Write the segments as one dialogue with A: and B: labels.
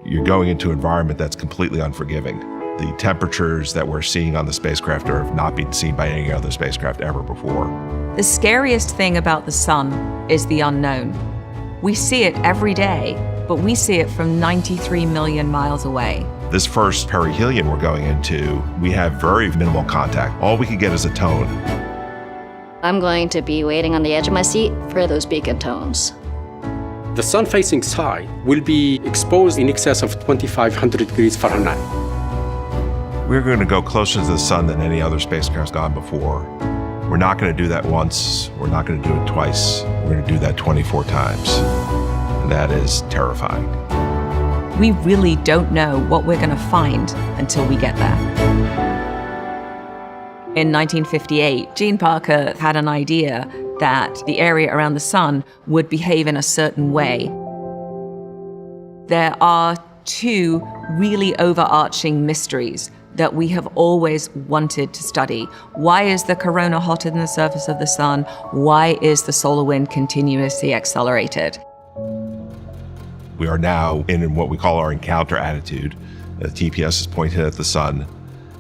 A: you're going into an environment that's completely unforgiving. The temperatures that we're seeing on the spacecraft have not been seen by any other spacecraft ever before.
B: The scariest thing about the sun is the unknown. We see it every day, but we see it from 93 million miles away.
A: This first perihelion we're going into, we have very minimal contact. All we can get is a tone.
C: I'm going to be waiting on the edge of my seat for those beacon tones.
D: The sun-facing side will be exposed in excess of 2,500 degrees Fahrenheit.
A: We're going to go closer to the sun than any other spacecraft's gone before. We're not going to do that once. We're not going to do it twice. We're going to do that 24 times. And that is terrifying.
B: We really don't know what we're going to find until we get there. In 1958, Gene Parker had an idea that the area around the sun would behave in a certain way. There are two really overarching mysteries that we have always wanted to study. Why is the corona hotter than the surface of the sun? Why is the solar wind continuously accelerated?
A: We are now in what we call our encounter attitude. The TPS is pointed at the sun,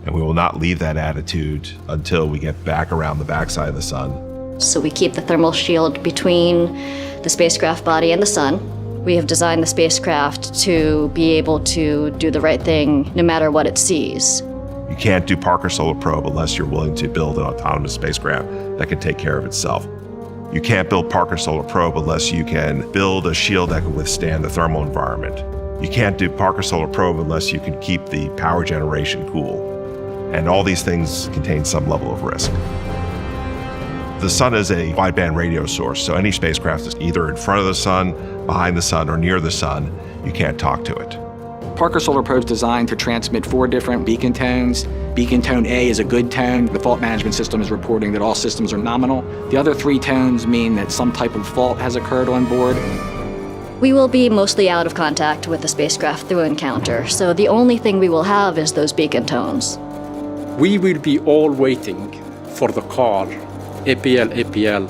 A: and we will not leave that attitude until we get back around the backside of the sun.
C: So we keep the thermal shield between the spacecraft body and the sun. We have designed the spacecraft to be able to do the right thing no matter what it sees.
A: You can't do Parker Solar Probe unless you're willing to build an autonomous spacecraft that can take care of itself. You can't build Parker Solar Probe unless you can build a shield that can withstand the thermal environment. You can't do Parker Solar Probe unless you can keep the power generation cool. And all these things contain some level of risk. The sun is a wideband radio source, so any spacecraft is either in front of the sun, behind the sun, or near the sun. You can't talk to it.
E: Parker Solar Probe is designed to transmit 4 different beacon tones. Beacon tone A is a good tone. The fault management system is reporting that all systems are nominal. The other 3 tones mean that some type of fault has occurred on board.
C: We will be mostly out of contact with the spacecraft through encounter, so the only thing we will have is those beacon tones.
D: We will be all waiting for the call. APL,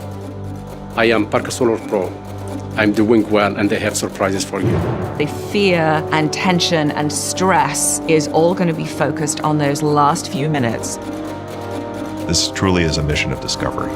D: I am Parker Solar Probe. I'm doing well and I have surprises for you.
B: The fear and tension and stress is all going to be focused on those last few minutes.
A: This truly is a mission of discovery.